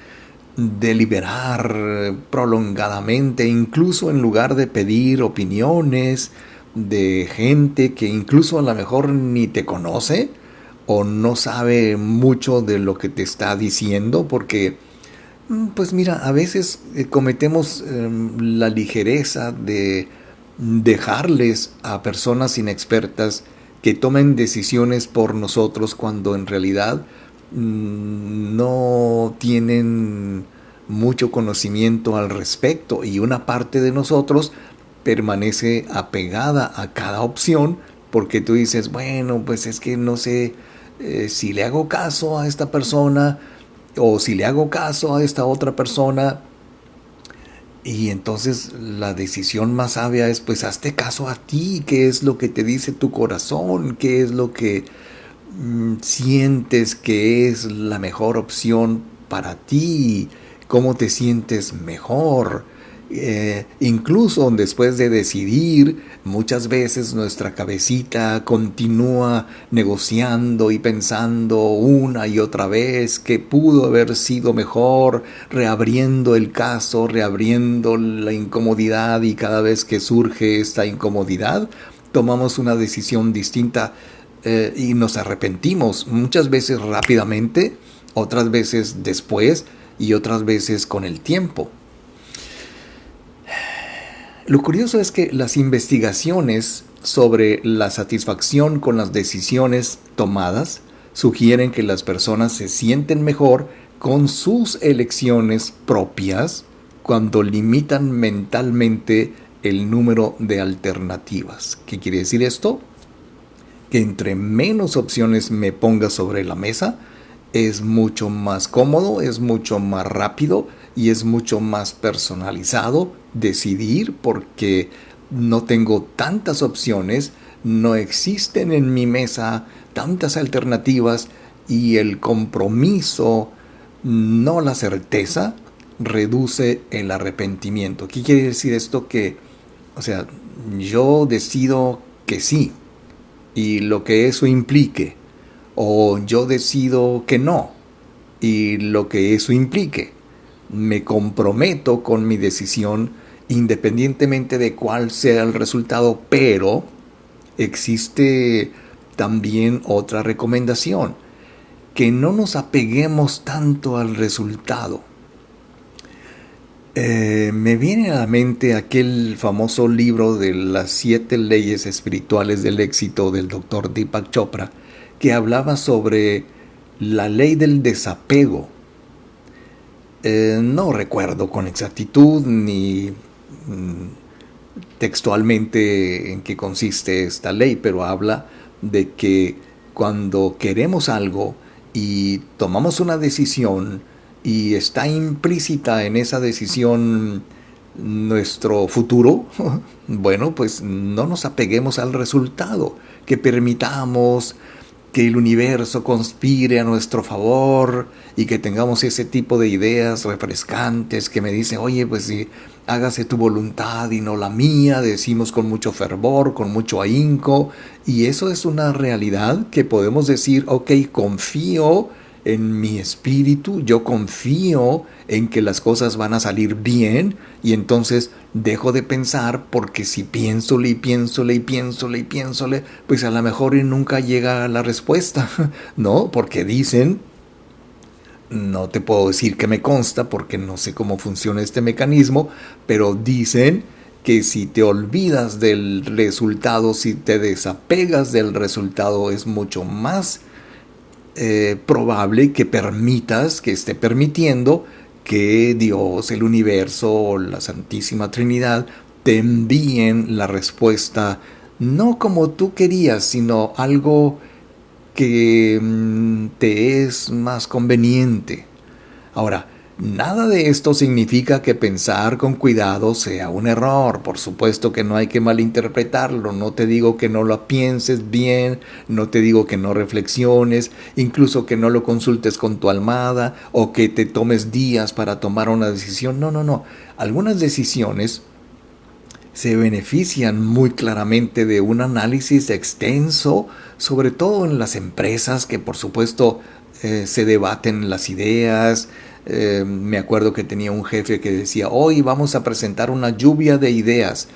deliberar prolongadamente, incluso en lugar de pedir opiniones de gente que incluso a lo mejor ni te conoce o no sabe mucho de lo que te está diciendo, porque pues mira, a veces cometemos la ligereza de dejarles a personas inexpertas que tomen decisiones por nosotros cuando en realidad no tienen mucho conocimiento al respecto, y una parte de nosotros permanece apegada a cada opción porque tú dices, bueno, pues es que no sé si le hago caso a esta persona o si le hago caso a esta otra persona. Y entonces la decisión más sabia es, pues hazte caso a ti, qué es lo que te dice tu corazón, qué es lo que sientes que es la mejor opción para ti, cómo te sientes mejor. Incluso después de decidir, muchas veces nuestra cabecita continúa negociando y pensando una y otra vez que pudo haber sido mejor, reabriendo el caso, reabriendo la incomodidad, y cada vez que surge esta incomodidad, tomamos una decisión distinta y nos arrepentimos, muchas veces rápidamente, otras veces después y otras veces con el tiempo. Lo curioso es que las investigaciones sobre la satisfacción con las decisiones tomadas sugieren que las personas se sienten mejor con sus elecciones propias cuando limitan mentalmente el número de alternativas. ¿Qué quiere decir esto? Que entre menos opciones me ponga sobre la mesa, es mucho más cómodo, es mucho más rápido y es mucho más personalizado decidir, porque no tengo tantas opciones, no existen en mi mesa tantas alternativas, y el compromiso, no la certeza, reduce el arrepentimiento. ¿Qué quiere decir esto? Que, o sea, yo decido que sí, y lo que eso implique, o yo decido que no, y lo que eso implique. Me comprometo con mi decisión independientemente de cuál sea el resultado, pero existe también otra recomendación: que no nos apeguemos tanto al resultado. Me viene a la mente aquel famoso libro de las 7 leyes espirituales del éxito del Dr. Deepak Chopra, que hablaba sobre la ley del desapego. No recuerdo con exactitud ni textualmente en qué consiste esta ley, pero habla de que cuando queremos algo y tomamos una decisión y está implícita en esa decisión nuestro futuro, bueno, pues no nos apeguemos al resultado, que permitamos que el universo conspire a nuestro favor y que tengamos ese tipo de ideas refrescantes que me dicen, oye, pues si hágase tu voluntad y no la mía, decimos con mucho fervor, con mucho ahínco, y eso es una realidad que podemos decir, ok, confío en mi espíritu, yo confío en que las cosas van a salir bien, y entonces dejo de pensar, porque si piénsole y piénsole y piénsole y piénsole, pues a lo mejor nunca llega a la respuesta, ¿no? Porque dicen, no te puedo decir que me consta porque no sé cómo funciona este mecanismo, pero dicen que si te olvidas del resultado, si te desapegas del resultado, es mucho más probable que permitas, que esté permitiendo que Dios, el universo, la Santísima Trinidad te envíen la respuesta, no como tú querías, sino algo que te es más conveniente. Ahora, nada de esto significa que pensar con cuidado sea un error. Por supuesto que no hay que malinterpretarlo. No te digo que no lo pienses bien, no te digo que no reflexiones, incluso que no lo consultes con tu almohada o que te tomes días para tomar una decisión. No, no, no. Algunas decisiones se benefician muy claramente de un análisis extenso, sobre todo en las empresas que por supuesto se debaten las ideas. Me acuerdo que tenía un jefe que decía, hoy vamos a presentar una lluvia de ideas.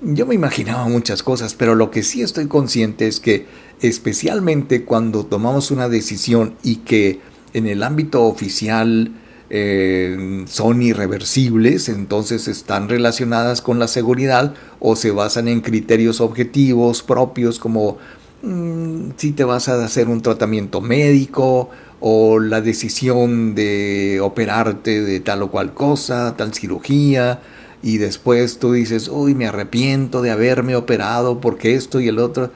Yo me imaginaba muchas cosas, pero lo que sí estoy consciente es que especialmente cuando tomamos una decisión y que en el ámbito oficial son irreversibles, entonces están relacionadas con la seguridad o se basan en criterios objetivos propios como si te vas a hacer un tratamiento médico o la decisión de operarte de tal o cual cosa, tal cirugía, y después tú dices, uy, me arrepiento de haberme operado porque esto y el otro.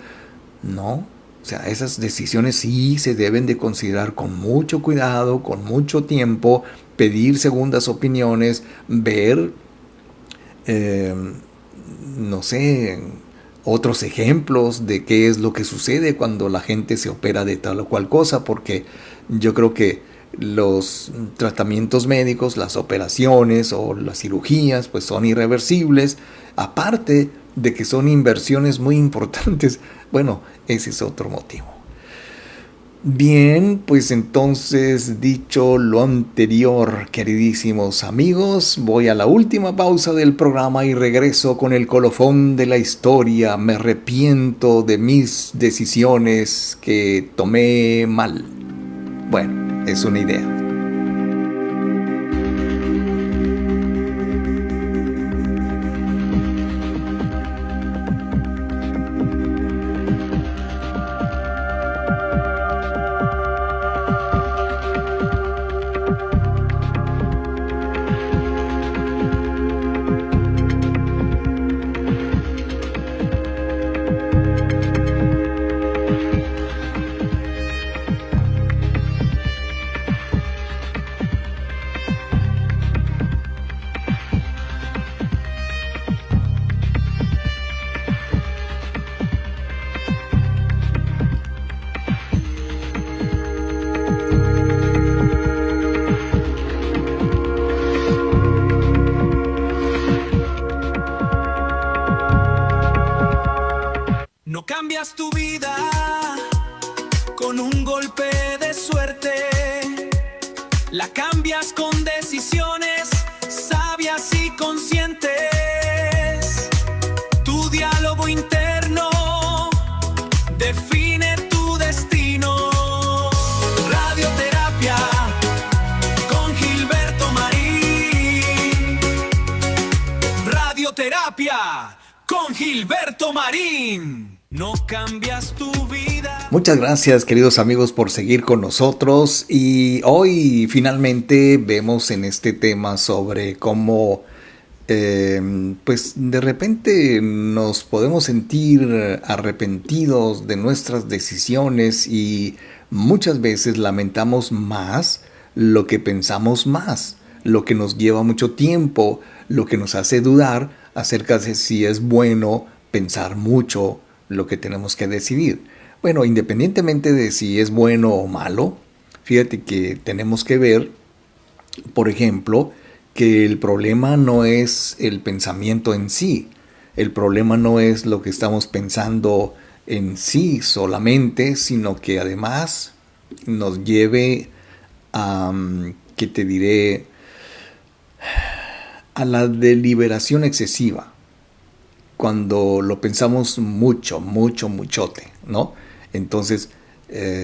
No, o sea, esas decisiones sí se deben de considerar con mucho cuidado, con mucho tiempo, pedir segundas opiniones, ver, no sé, otros ejemplos de qué es lo que sucede cuando la gente se opera de tal o cual cosa, porque yo creo que los tratamientos médicos, las operaciones o las cirugías, pues son irreversibles, aparte de que son inversiones muy importantes. Bueno, ese es otro motivo. Bien, pues entonces, dicho lo anterior, queridísimos amigos, voy a la última pausa del programa y regreso con el colofón de la historia. Me arrepiento de mis decisiones que tomé mal. Bueno, es una idea. No cambias tu vida con un golpe de suerte, la cambias con decisiones sabias y conscientes. Tu diálogo interno define tu destino. Radioterapia con Gilberto Marín. Radioterapia con Gilberto Marín. No cambias tu vida. Muchas gracias, queridos amigos, por seguir con nosotros. Y hoy finalmente vemos en este tema sobre cómo pues de repente nos podemos sentir arrepentidos de nuestras decisiones y muchas veces lamentamos más lo que pensamos más, lo que nos lleva mucho tiempo, lo que nos hace dudar acerca de si es bueno pensar mucho lo que tenemos que decidir. Bueno, independientemente de si es bueno o malo, fíjate que tenemos que ver, por ejemplo, que el problema no es el pensamiento en sí. El problema no es lo que estamos pensando en sí solamente, sino que además nos lleve a, ¿qué te diré?, a la deliberación excesiva. Cuando lo pensamos mucho, muchote, ¿no? Entonces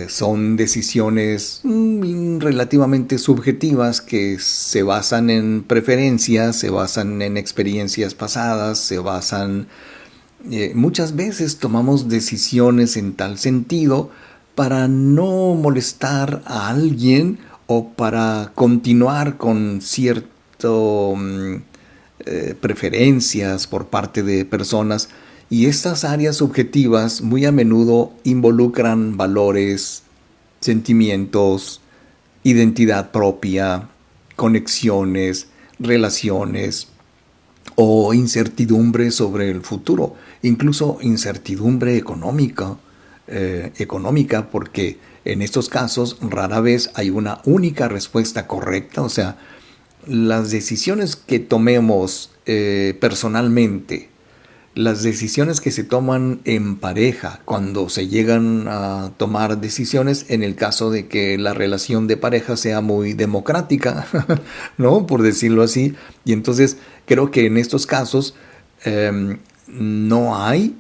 son decisiones relativamente subjetivas que se basan en preferencias, se basan en experiencias pasadas, se basan... muchas veces tomamos decisiones en tal sentido para no molestar a alguien o para continuar con cierto... preferencias por parte de personas Y estas áreas subjetivas muy a menudo involucran valores, sentimientos, identidad propia, conexiones, relaciones o incertidumbre sobre el futuro, incluso incertidumbre económica, porque en estos casos rara vez hay una única respuesta correcta. O sea, las decisiones que tomemos personalmente, las decisiones que se toman en pareja, cuando se llegan a tomar decisiones, en el caso de que la relación de pareja sea muy democrática, ¿no? Por decirlo así. Y entonces creo que en estos casos no hay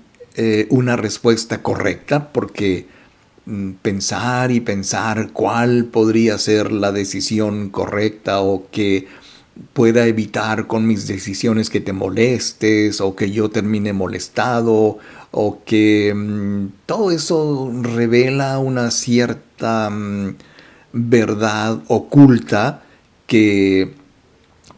una respuesta correcta, porque pensar y pensar cuál podría ser la decisión correcta o que pueda evitar con mis decisiones que te molestes o que yo termine molestado, o que todo eso revela una cierta verdad oculta que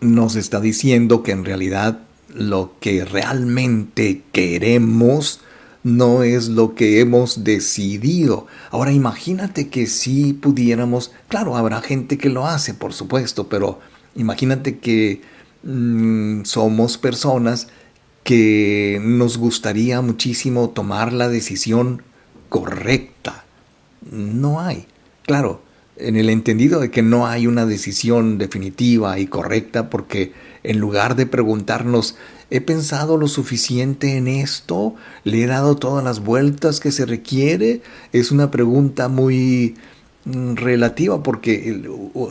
nos está diciendo que en realidad lo que realmente queremos no es lo que hemos decidido. Ahora imagínate que si pudiéramos, claro, habrá gente que lo hace, por supuesto, pero imagínate que somos personas que nos gustaría muchísimo tomar la decisión correcta. No hay. Claro, en el entendido de que no hay una decisión definitiva y correcta, porque en lugar de preguntarnos, ¿he pensado lo suficiente en esto? ¿Le he dado todas las vueltas que se requiere? Es una pregunta muy relativa, porque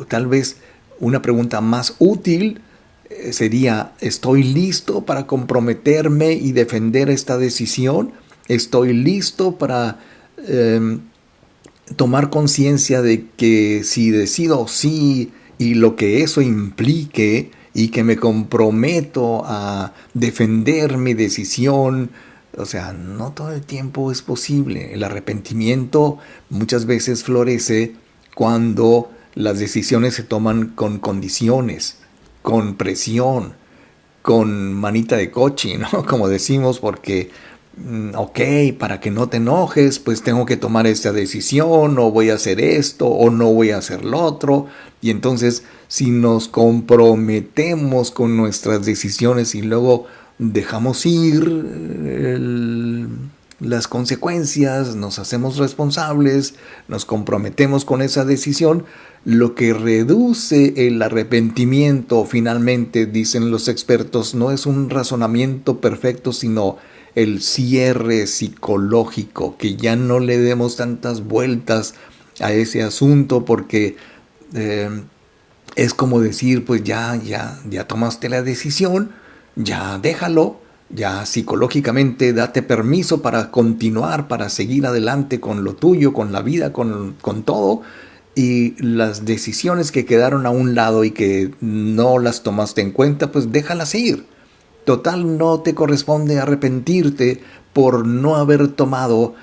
tal vez una pregunta más útil sería: ¿estoy listo para comprometerme y defender esta decisión? ¿Estoy listo para tomar conciencia de que si decido sí y lo que eso implique, y que me comprometo a defender mi decisión? O sea, no todo el tiempo es posible. El arrepentimiento muchas veces florece cuando las decisiones se toman con condiciones, con presión, con manita de coche, ¿no? Como decimos, porque, ok, para que no te enojes, pues tengo que tomar esta decisión, o voy a hacer esto, o no voy a hacer lo otro. Y entonces, si nos comprometemos con nuestras decisiones y luego dejamos ir las consecuencias, nos hacemos responsables, nos comprometemos con esa decisión, lo que reduce el arrepentimiento, finalmente, dicen los expertos, no es un razonamiento perfecto, sino el cierre psicológico, que ya no le demos tantas vueltas a ese asunto, porque es como decir, pues ya tomaste la decisión, ya déjalo. Ya psicológicamente date permiso para continuar, para seguir adelante con lo tuyo, con la vida, con todo. Y las decisiones que quedaron a un lado y que no las tomaste en cuenta, pues déjalas ir. Total, no te corresponde arrepentirte por no haber tomado.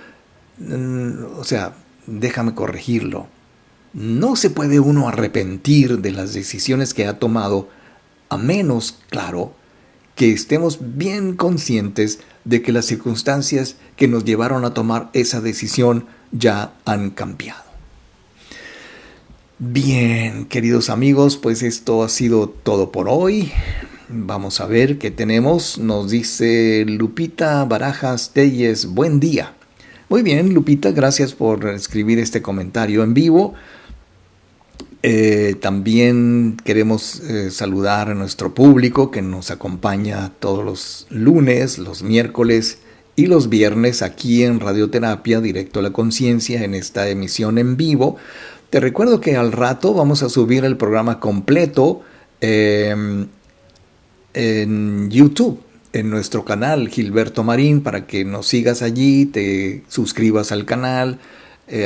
O sea, déjame corregirlo. No se puede uno arrepentir de las decisiones que ha tomado, a menos, claro, que estemos bien conscientes de que las circunstancias que nos llevaron a tomar esa decisión ya han cambiado. Bien, queridos amigos, pues esto ha sido todo por hoy. Vamos a ver qué tenemos. Nos dice Lupita Barajas Telles, buen día. Muy bien, Lupita, gracias por escribir este comentario en vivo. También queremos saludar a nuestro público que nos acompaña todos los lunes, los miércoles y los viernes aquí en Radioterapia Directo a la Conciencia, en esta emisión en vivo. Te recuerdo que al rato vamos a subir el programa completo en YouTube, en nuestro canal Gilberto Marín, para que nos sigas allí, te suscribas al canal.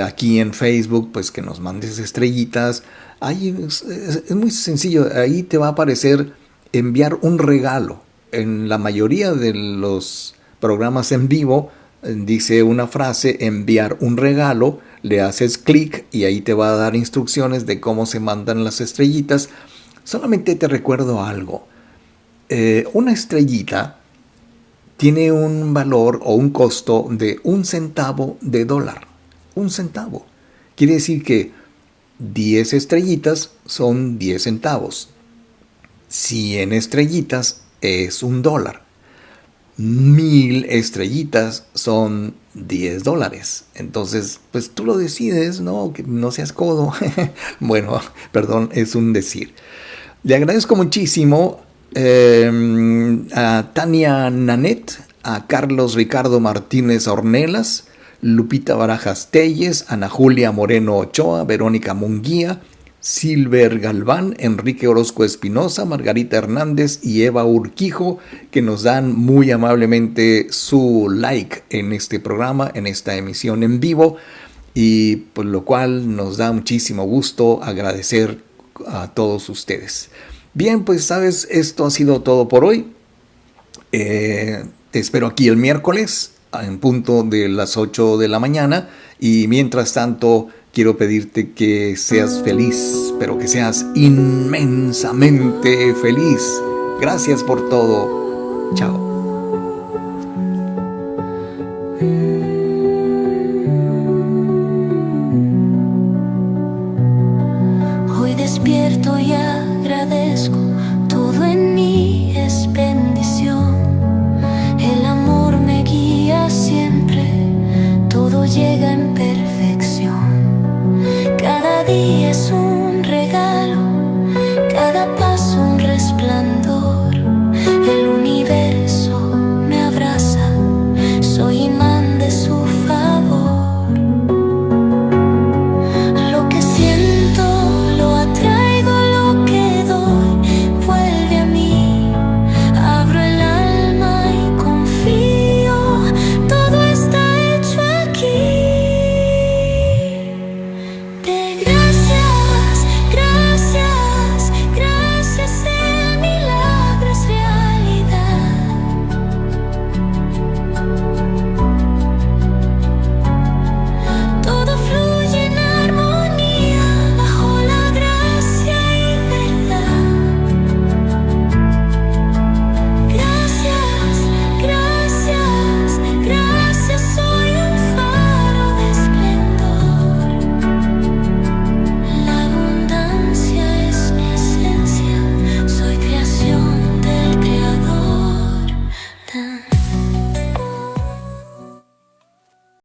Aquí en Facebook, pues que nos mandes estrellitas. Ahí es muy sencillo, ahí te va a aparecer enviar un regalo. En la mayoría de los programas en vivo dice una frase, enviar un regalo, le haces clic y ahí te va a dar instrucciones de cómo se mandan las estrellitas. Solamente te recuerdo algo, una estrellita tiene un valor o un costo de 1 centavo de dólar. 1 centavo. Quiere decir que 10 estrellitas son 10 centavos. 100 estrellitas es $1. 1000 estrellitas son $10. Entonces, pues tú lo decides, ¿no? Que no seas codo. Bueno, perdón, es un decir. Le agradezco muchísimo a Tania Nanet, a Carlos Ricardo Martínez Ornelas, Lupita Barajas Telles, Ana Julia Moreno Ochoa, Verónica Munguía, Silver Galván, Enrique Orozco Espinosa, Margarita Hernández y Eva Urquijo, que nos dan muy amablemente su like en este programa, en esta emisión en vivo, y por lo cual nos da muchísimo gusto agradecer a todos ustedes. Bien, pues sabes, esto ha sido todo por hoy. Te espero aquí el miércoles en punto de las 8 de la mañana, y mientras tanto quiero pedirte que seas feliz, pero que seas inmensamente feliz. Gracias por todo. Chao.